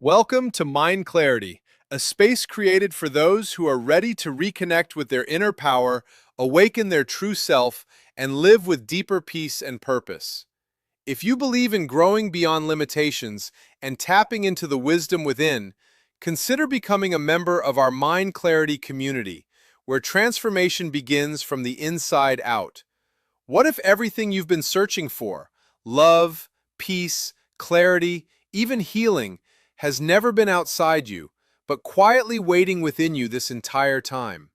Welcome to Mind Clarity, a space created for those who are ready to reconnect with their inner power, awaken their true self, and live with deeper peace and purpose. If you believe in growing beyond limitations and tapping into the wisdom within, consider becoming a member of our Mind Clarity community, where transformation begins from the inside out. What if everything you've been searching for, love, peace, clarity, even healing, has never been outside you, but quietly waiting within you this entire time?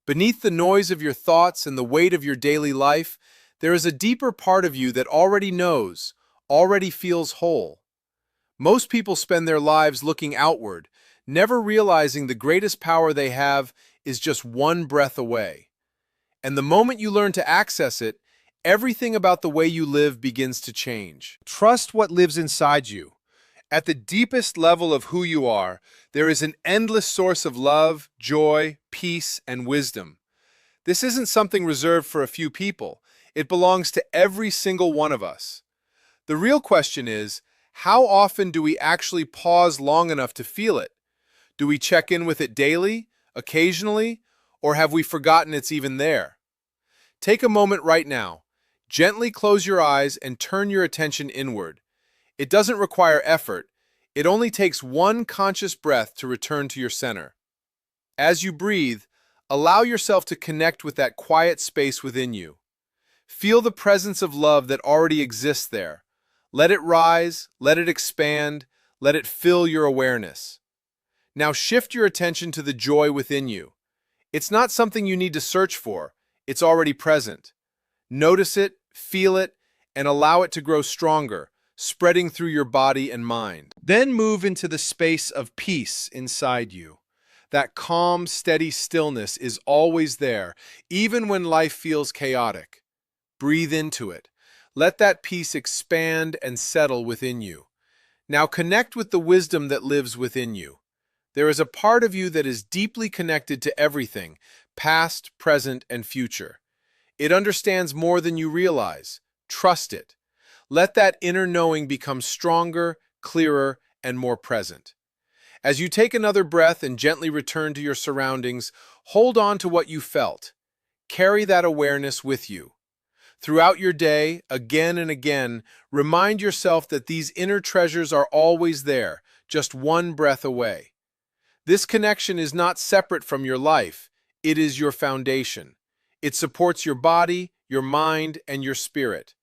Beneath the noise of your thoughts and the weight of your daily life, there is a deeper part of you that already knows, already feels whole. Most people spend their lives looking outward, never realizing the greatest power they have is just one breath away. And the moment you learn to access it, everything about the way you live begins to change. Trust what lives inside you. At the deepest level of who you are, there is an endless source of love, joy, peace, and wisdom. This isn't something reserved for a few people. It belongs to every single one of us. The real question is, how often do we actually pause long enough to feel it? Do we check in with it daily, occasionally, or have we forgotten it's even there? Take a moment right now. Gently close your eyes and turn your attention inward. It doesn't require effort. It only takes one conscious breath to return to your center. As you breathe, allow yourself to connect with that quiet space within you. Feel the presence of love that already exists there. Let it rise, let it expand, let it fill your awareness. Now shift your attention to the joy within you. It's not something you need to search for. It's already present. Notice it, feel it, and allow it to grow stronger, spreading through your body and mind. Then move into the space of peace inside you. That calm, steady stillness is always there, even when life feels chaotic. Breathe into it. Let that peace expand and settle within you. Now connect with the wisdom that lives within you. There is a part of you that is deeply connected to everything, past, present, and future. It understands more than you realize. Trust it. Let that inner knowing become stronger, clearer, and more present. As you take another breath and gently return to your surroundings, hold on to what you felt. Carry that awareness with you. Throughout your day, again and again, remind yourself that these inner treasures are always there, just one breath away. This connection is not separate from your life. It is your foundation. It supports your body, your mind, and your spirit.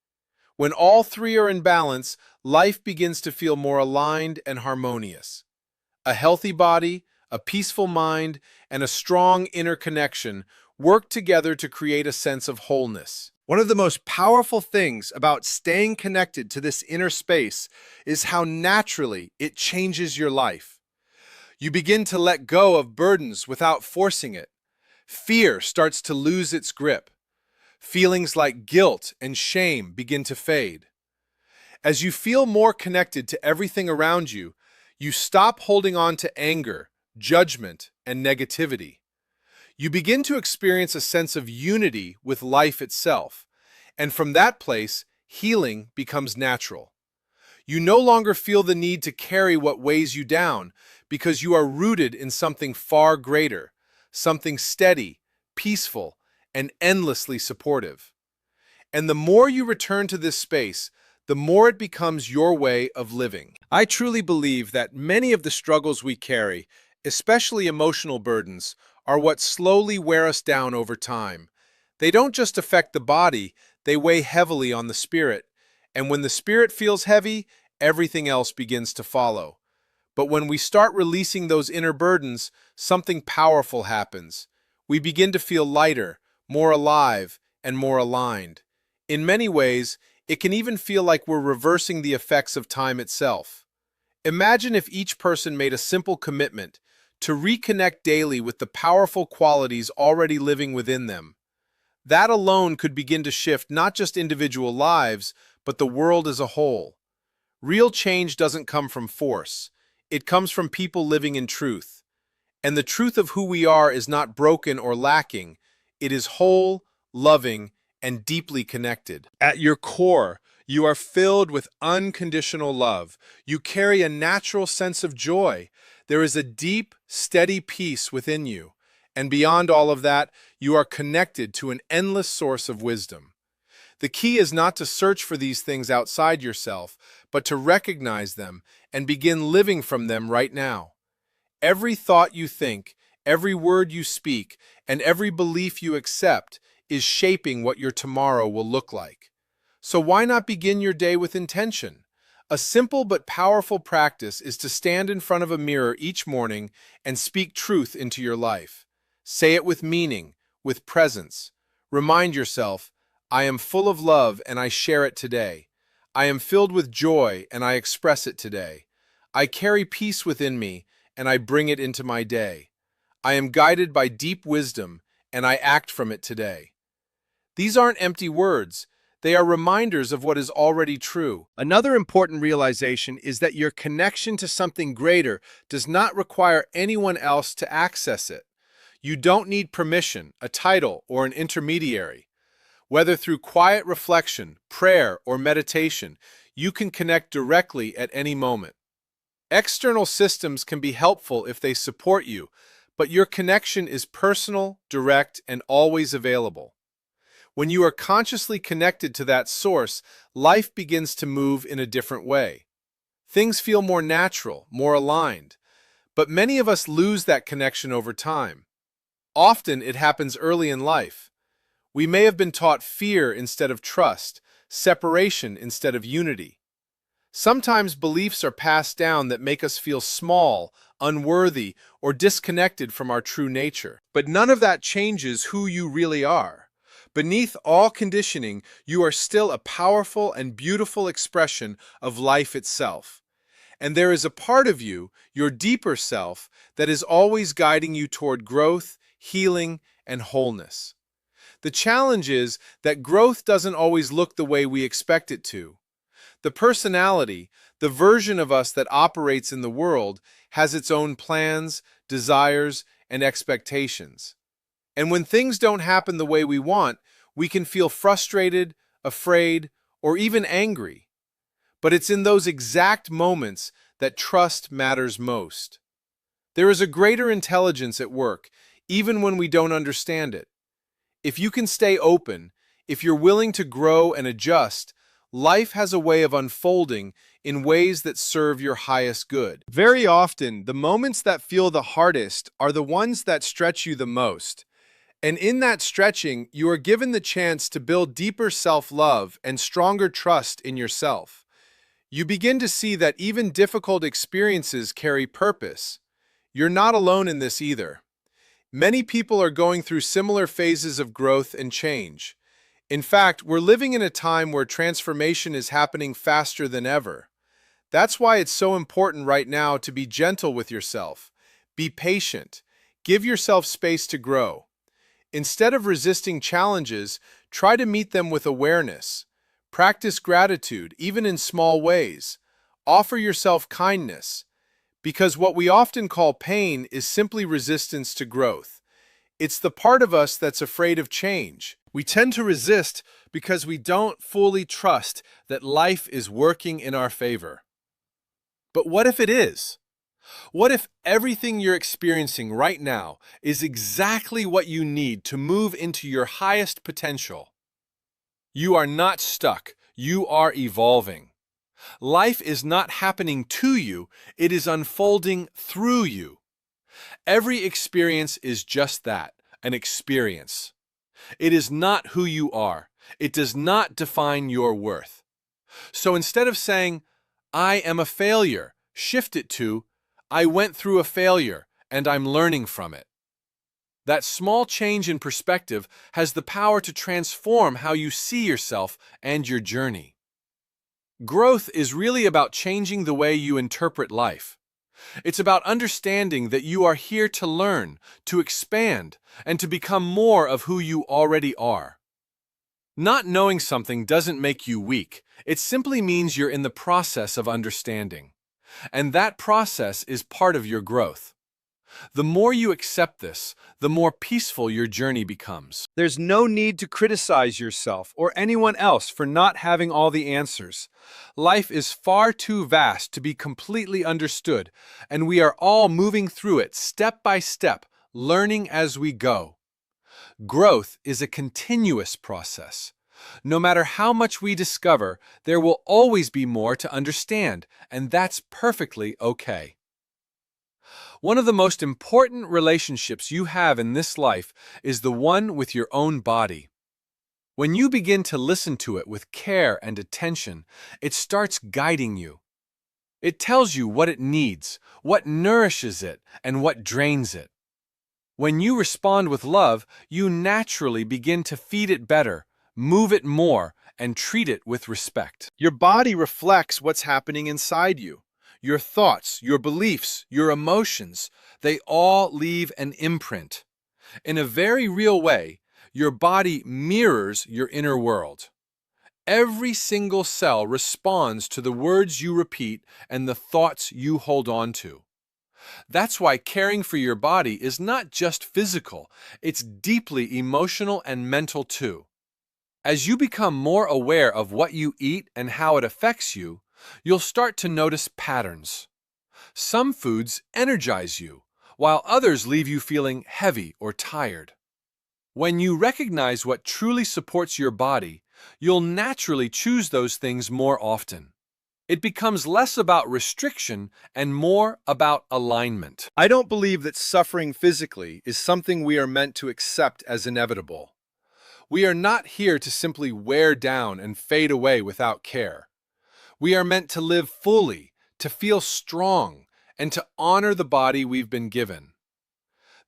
When all three are in balance, life begins to feel more aligned and harmonious. A healthy body, a peaceful mind, and a strong inner connection work together to create a sense of wholeness. One of the most powerful things about staying connected to this inner space is how naturally it changes your life. You begin to let go of burdens without forcing it. Fear starts to lose its grip. Feelings like guilt and shame begin to fade. As you feel more connected to everything around you, you stop holding on to anger, judgment, and negativity. You begin to experience a sense of unity with life itself, and from that place, healing becomes natural. You no longer feel the need to carry what weighs you down because you are rooted in something far greater, something steady, peaceful, and endlessly supportive. And the more you return to this space, the more it becomes your way of living. I truly believe that many of the struggles we carry, especially emotional burdens, are what slowly wear us down over time. They don't just affect the body, they weigh heavily on the spirit. And when the spirit feels heavy, everything else begins to follow. But when we start releasing those inner burdens, something powerful happens. We begin to feel lighter, more alive, and more aligned. In many ways, it can even feel like we're reversing the effects of time itself. Imagine if each person made a simple commitment to reconnect daily with the powerful qualities already living within them. That alone could begin to shift not just individual lives, but the world as a whole. Real change doesn't come from force. It comes from people living in truth. And the truth of who we are is not broken or lacking. It is whole, loving, and deeply connected. At your core, You are filled with unconditional love. You carry a natural sense of joy. There is a deep, steady peace within you. And beyond all of that, you are connected to an endless source of wisdom. The key is not to search for these things outside yourself, but to recognize them and begin living from them right now. Every thought you think, every word you speak, and every belief you accept is shaping what your tomorrow will look like. So why not begin your day with intention? A simple but powerful practice is to stand in front of a mirror each morning and speak truth into your life. Say it with meaning, with presence. Remind yourself, I am full of love and I share it today. I am filled with joy and I express it today. I carry peace within me and I bring it into my day. I am guided by deep wisdom and I act from it today. These aren't empty words. They are reminders of what is already true. Another important realization is that your connection to something greater does not require anyone else to access it. You don't need permission, a title, or an intermediary. Whether through quiet reflection, prayer, or meditation, you can connect directly at any moment. External systems can be helpful if they support you, but your connection is personal, direct, and always available. When you are consciously connected to that source, life begins to move in a different way. Things feel more natural, more aligned, but many of us lose that connection over time. Often it happens early in life. We may have been taught fear instead of trust, separation instead of unity. Sometimes beliefs are passed down that make us feel small, unworthy, or disconnected from our true nature. But none of that changes who you really are. Beneath all conditioning, you are still a powerful and beautiful expression of life itself. And there is a part of you, your deeper self, that is always guiding you toward growth, healing, and wholeness. The challenge is that growth doesn't always look the way we expect it to. The personality, the version of us that operates in the world, has its own plans, desires, and expectations. And when things don't happen the way we want, we can feel frustrated, afraid, or even angry. But it's in those exact moments that trust matters most. There is a greater intelligence at work, even when we don't understand it. If you can stay open, if you're willing to grow and adjust, life has a way of unfolding in ways that serve your highest good. Very often, the moments that feel the hardest are the ones that stretch you the most. And in that stretching, you are given the chance to build deeper self-love and stronger trust in yourself. You begin to see that even difficult experiences carry purpose. You're not alone in this either. Many people are going through similar phases of growth and change. In fact, we're living in a time where transformation is happening faster than ever. That's why it's so important right now to be gentle with yourself. Be patient. Give yourself space to grow. Instead of resisting challenges, try to meet them with awareness. Practice gratitude, even in small ways. Offer yourself kindness. Because what we often call pain is simply resistance to growth. It's the part of us that's afraid of change. We tend to resist because we don't fully trust that life is working in our favor. But what if it is? What if everything you're experiencing right now is exactly what you need to move into your highest potential? You are not stuck. You are evolving. Life is not happening to you. It is unfolding through you. Every experience is just that, an experience. It is not who you are. It does not define your worth. So instead of saying, I am a failure, shift it to, I went through a failure and I'm learning from it. That small change in perspective has the power to transform how you see yourself and your journey. Growth is really about changing the way you interpret life. It's about understanding that you are here to learn, to expand, and to become more of who you already are. Not knowing something doesn't make you weak. It simply means you're in the process of understanding. And that process is part of your growth. The more you accept this, the more peaceful your journey becomes. There's no need to criticize yourself or anyone else for not having all the answers. Life is far too vast to be completely understood, and we are all moving through it step by step, learning as we go. Growth is a continuous process. No matter how much we discover, there will always be more to understand, and that's perfectly okay. One of the most important relationships you have in this life is the one with your own body. When you begin to listen to it with care and attention, it starts guiding you. It tells you what it needs, what nourishes it, and what drains it. When you respond with love, you naturally begin to feed it better, move it more, and treat it with respect. Your body reflects what's happening inside you. Your thoughts, your beliefs, your emotions, they all leave an imprint. In a very real way, your body mirrors your inner world. Every single cell responds to the words you repeat and the thoughts you hold on to. That's why caring for your body is not just physical, it's deeply emotional and mental too. As you become more aware of what you eat and how it affects you, you'll start to notice patterns. Some foods energize you, while others leave you feeling heavy or tired. When you recognize what truly supports your body, you'll naturally choose those things more often. It becomes less about restriction and more about alignment. I don't believe that suffering physically is something we are meant to accept as inevitable. We are not here to simply wear down and fade away without care. We are meant to live fully, to feel strong, and to honor the body we've been given.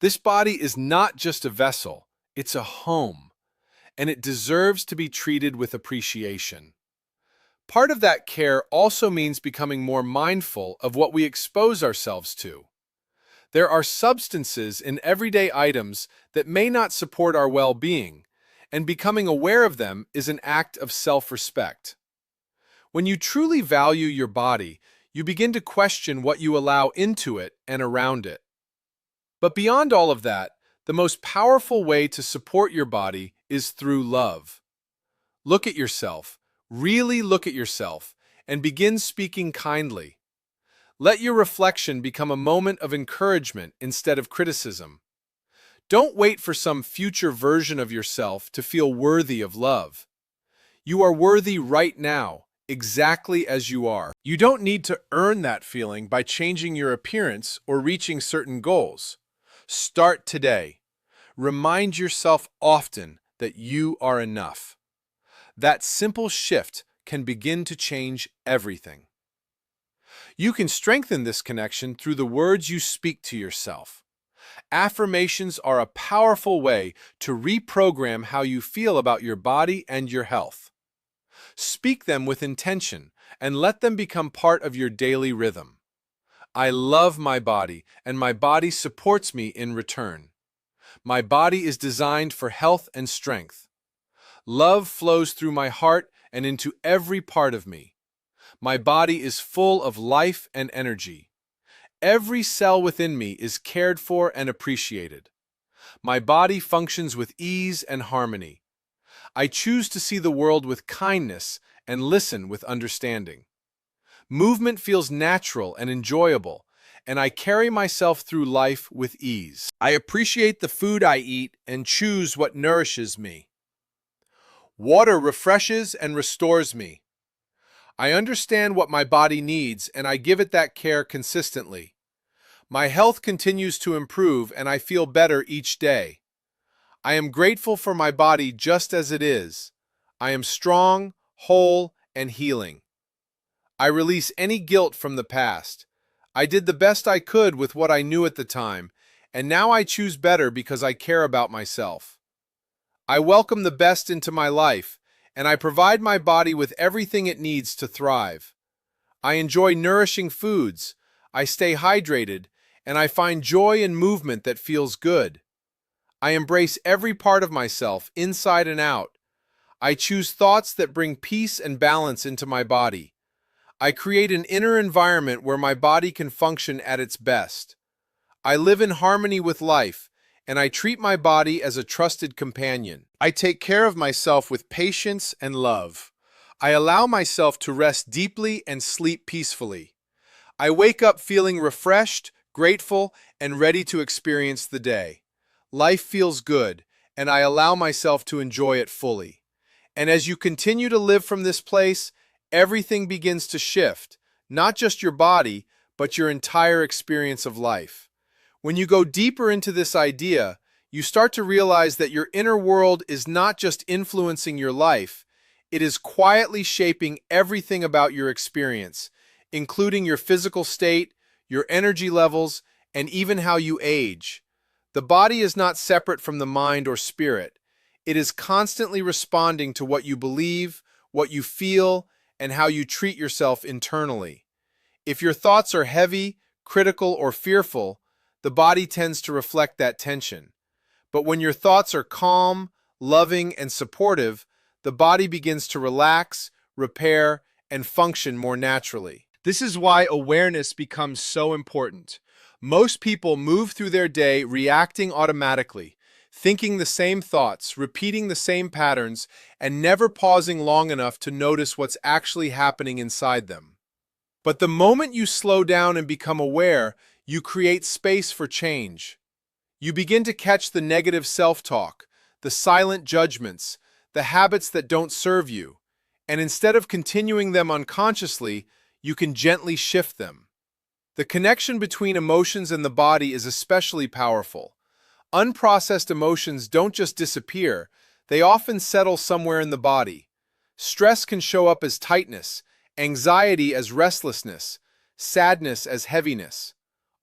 This body is not just a vessel, it's a home, and it deserves to be treated with appreciation. Part of that care also means becoming more mindful of what we expose ourselves to. There are substances in everyday items that may not support our well-being, and becoming aware of them is an act of self-respect. When you truly value your body, you begin to question what you allow into it and around it. But beyond all of that, the most powerful way to support your body is through love. Look at yourself, really look at yourself, and begin speaking kindly. Let your reflection become a moment of encouragement instead of criticism. Don't wait for some future version of yourself to feel worthy of love. You are worthy right now, exactly as you are. You don't need to earn that feeling by changing your appearance or reaching certain goals. Start today. Remind yourself often that you are enough. That simple shift can begin to change everything. You can strengthen this connection through the words you speak to yourself. Affirmations are a powerful way to reprogram how you feel about your body and your health. Speak them with intention and let them become part of your daily rhythm. I love my body, and my body supports me in return. My body is designed for health and strength. Love flows through my heart and into every part of me. My body is full of life and energy. Every cell within me is cared for and appreciated. My body functions with ease and harmony. I choose to see the world with kindness and listen with understanding. Movement feels natural and enjoyable, and I carry myself through life with ease. I appreciate the food I eat and choose what nourishes me. Water refreshes and restores me. I understand what my body needs, and I give it that care consistently. My health continues to improve, and I feel better each day. I am grateful for my body just as it is. I am strong, whole, and healing. I release any guilt from the past. I did the best I could with what I knew at the time, and now I choose better because I care about myself. I welcome the best into my life, and I provide my body with everything it needs to thrive. I enjoy nourishing foods, I stay hydrated, and I find joy in movement that feels good. I embrace every part of myself, inside and out. I choose thoughts that bring peace and balance into my body. I create an inner environment where my body can function at its best. I live in harmony with life, and I treat my body as a trusted companion. I take care of myself with patience and love. I allow myself to rest deeply and sleep peacefully. I wake up feeling refreshed, grateful, and ready to experience the day. Life feels good, and I allow myself to enjoy it fully. And as you continue to live from this place, everything begins to shift, not just your body, but your entire experience of life. When you go deeper into this idea, you start to realize that your inner world is not just influencing your life, it is quietly shaping everything about your experience, including your physical state, your energy levels, and even how you age. The body is not separate from the mind or spirit. It is constantly responding to what you believe, what you feel, and how you treat yourself internally. If your thoughts are heavy, critical, or fearful, the body tends to reflect that tension. But when your thoughts are calm, loving, and supportive, the body begins to relax, repair, and function more naturally. This is why awareness becomes so important. Most people move through their day reacting automatically, thinking the same thoughts, repeating the same patterns, and never pausing long enough to notice what's actually happening inside them. But the moment you slow down and become aware, you create space for change. You begin to catch the negative self-talk, the silent judgments, the habits that don't serve you, and instead of continuing them unconsciously, you can gently shift them. The connection between emotions and the body is especially powerful. Unprocessed emotions don't just disappear, they often settle somewhere in the body. Stress can show up as tightness, anxiety as restlessness, sadness as heaviness.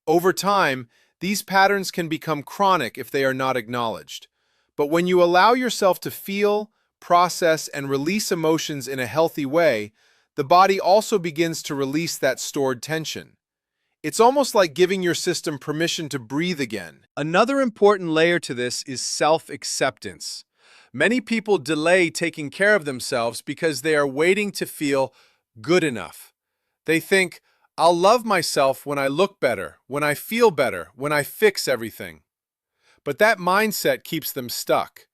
Over time, these patterns can become chronic if they are not acknowledged. But when you allow yourself to feel, process, and release emotions in a healthy way, the body also begins to release that stored tension. It's almost like giving your system permission to breathe again. Another important layer to this is self-acceptance. Many people delay taking care of themselves because they are waiting to feel good enough. They think, I'll love myself when I look better, when I feel better, when I fix everything. But that mindset keeps them stuck.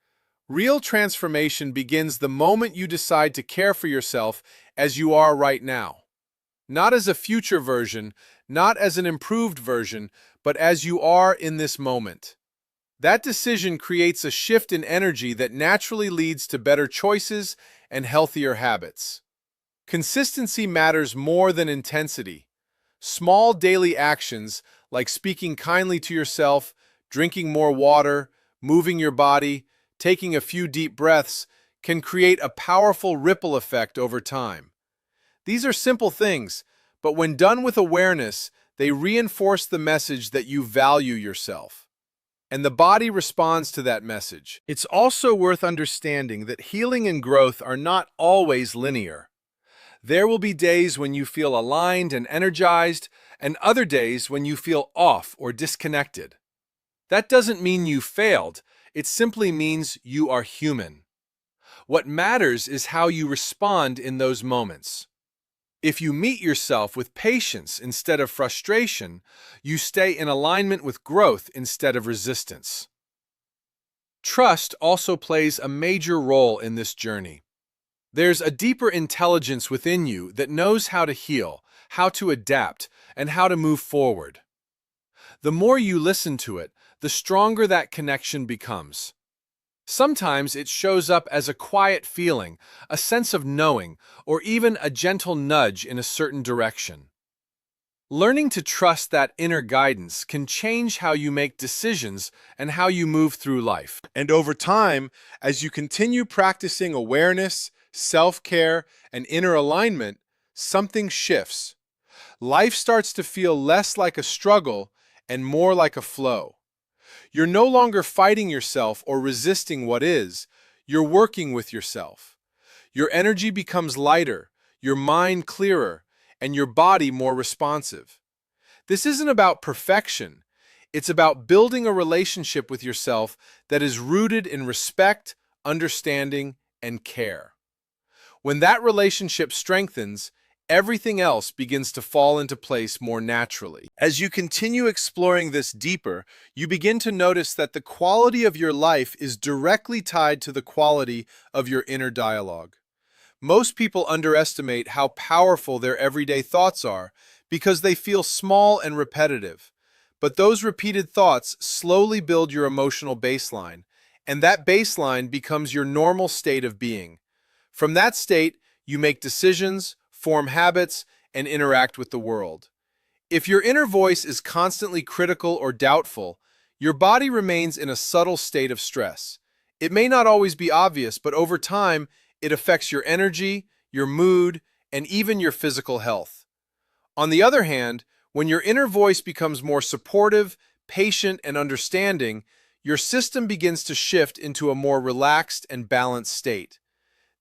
Real transformation begins the moment you decide to care for yourself as you are right now. Not as a future version, not as an improved version, but as you are in this moment. That decision creates a shift in energy that naturally leads to better choices and healthier habits. Consistency matters more than intensity. Small daily actions, like speaking kindly to yourself, drinking more water, moving your body, taking a few deep breaths, can create a powerful ripple effect over time. These are simple things, but when done with awareness, they reinforce the message that you value yourself. And the body responds to that message. It's also worth understanding that healing and growth are not always linear. There will be days when you feel aligned and energized, and other days when you feel off or disconnected. That doesn't mean you failed, it simply means you are human. What matters is how you respond in those moments. If you meet yourself with patience instead of frustration, you stay in alignment with growth instead of resistance. Trust also plays a major role in this journey. There's a deeper intelligence within you that knows how to heal, how to adapt, and how to move forward. The more you listen to it, the stronger that connection becomes. Sometimes it shows up as a quiet feeling, a sense of knowing, or even a gentle nudge in a certain direction. Learning to trust that inner guidance can change how you make decisions and how you move through life. And over time, as you continue practicing awareness, self-care, and inner alignment, something shifts. Life starts to feel less like a struggle and more like a flow. You're no longer fighting yourself or resisting what is, you're working with yourself. Your energy becomes lighter, your mind clearer, and your body more responsive. This isn't about perfection, it's about building a relationship with yourself that is rooted in respect, understanding, and care. When that relationship strengthens, everything else begins to fall into place more naturally. As you continue exploring this deeper, you begin to notice that the quality of your life is directly tied to the quality of your inner dialogue. Most people underestimate how powerful their everyday thoughts are because they feel small and repetitive. But those repeated thoughts slowly build your emotional baseline, and that baseline becomes your normal state of being. From that state, you make decisions, form habits, and interact with the world. If your inner voice is constantly critical or doubtful, your body remains in a subtle state of stress. It may not always be obvious, but over time, it affects your energy, your mood, and even your physical health. On the other hand, when your inner voice becomes more supportive, patient, and understanding, your system begins to shift into a more relaxed and balanced state.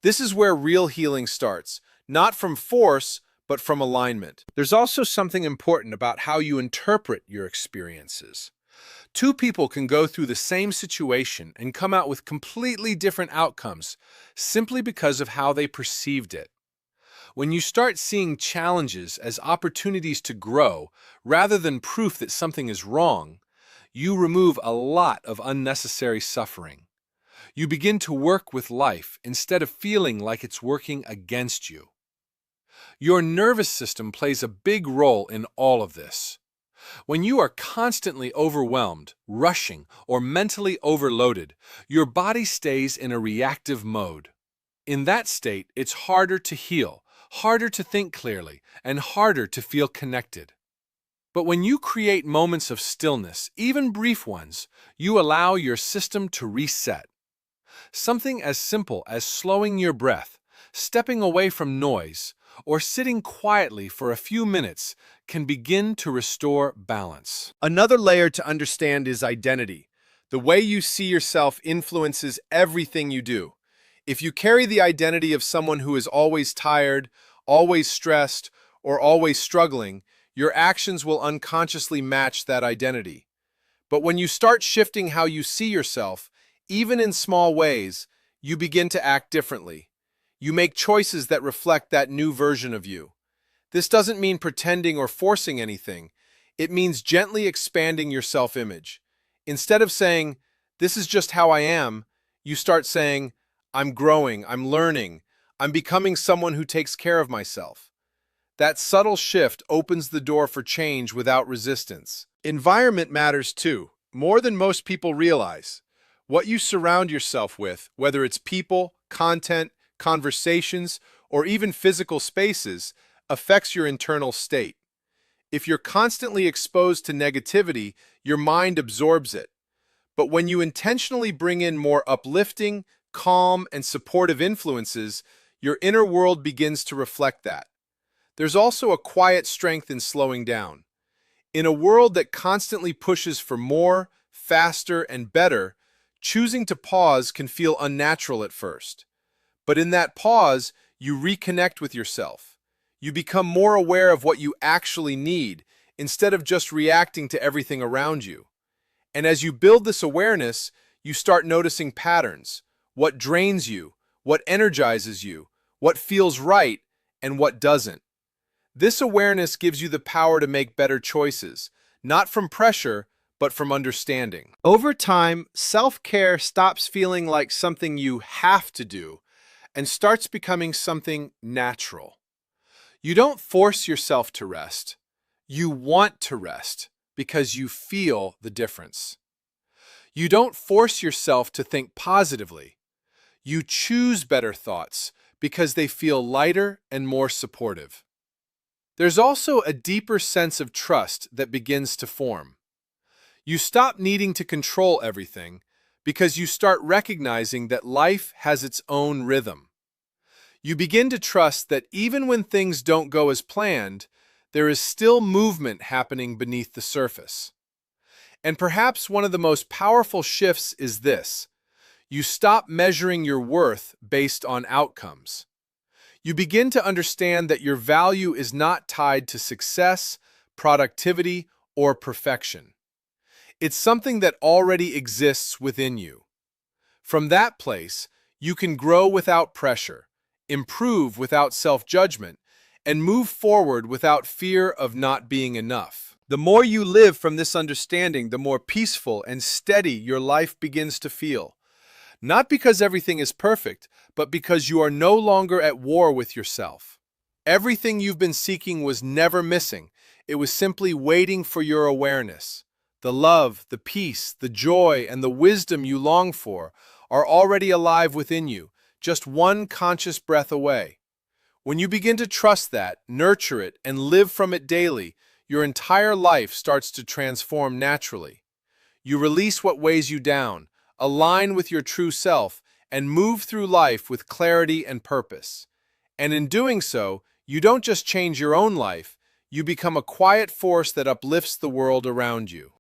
This is where real healing starts, not from force, but from alignment. There's also something important about how you interpret your experiences. Two people can go through the same situation and come out with completely different outcomes simply because of how they perceived it. When you start seeing challenges as opportunities to grow rather than proof that something is wrong, you remove a lot of unnecessary suffering. You begin to work with life instead of feeling like it's working against you. Your nervous system plays a big role in all of this. When you are constantly overwhelmed, rushing, or mentally overloaded, your body stays in a reactive mode. In that state, it's harder to heal, harder to think clearly, and harder to feel connected. But when you create moments of stillness, even brief ones, you allow your system to reset. Something as simple as slowing your breath, stepping away from noise, or sitting quietly for a few minutes can begin to restore balance. Another layer to understand is identity. The way you see yourself influences everything you do. If you carry the identity of someone who is always tired, always stressed, or always struggling, your actions will unconsciously match that identity. But when you start shifting how you see yourself, even in small ways, you begin to act differently. You make choices that reflect that new version of you. This doesn't mean pretending or forcing anything. It means gently expanding your self-image. Instead of saying, "This is just how I am," you start saying, "I'm growing, I'm learning, I'm becoming someone who takes care of myself." That subtle shift opens the door for change without resistance. Environment matters too, more than most people realize. What you surround yourself with, whether it's people, content, conversations, or even physical spaces, affects your internal state. If you're constantly exposed to negativity, your mind absorbs it. But when you intentionally bring in more uplifting, calm, and supportive influences, your inner world begins to reflect that. There's also a quiet strength in slowing down. In a world that constantly pushes for more, faster, and better, choosing to pause can feel unnatural at first. But in that pause, you reconnect with yourself. You become more aware of what you actually need, instead of just reacting to everything around you. And as you build this awareness, you start noticing patterns: what drains you, what energizes you, what feels right, and what doesn't. This awareness gives you the power to make better choices, not from pressure, but from understanding. Over time, self-care stops feeling like something you have to do and starts becoming something natural. You don't force yourself to rest. You want to rest because you feel the difference. You don't force yourself to think positively. You choose better thoughts because they feel lighter and more supportive. There's also a deeper sense of trust that begins to form. You stop needing to control everything because you start recognizing that life has its own rhythm. You begin to trust that even when things don't go as planned, there is still movement happening beneath the surface. And perhaps one of the most powerful shifts is this: you stop measuring your worth based on outcomes. You begin to understand that your value is not tied to success, productivity, or perfection. It's something that already exists within you. From that place, you can grow without pressure, improve without self-judgment, and move forward without fear of not being enough. The more you live from this understanding, the more peaceful and steady your life begins to feel. Not because everything is perfect, but because you are no longer at war with yourself. Everything you've been seeking was never missing. It was simply waiting for your awareness. The love, the peace, the joy, and the wisdom you long for are already alive within you, just one conscious breath away. When you begin to trust that, nurture it, and live from it daily, your entire life starts to transform naturally. You release what weighs you down, align with your true self, and move through life with clarity and purpose. And in doing so, you don't just change your own life, you become a quiet force that uplifts the world around you.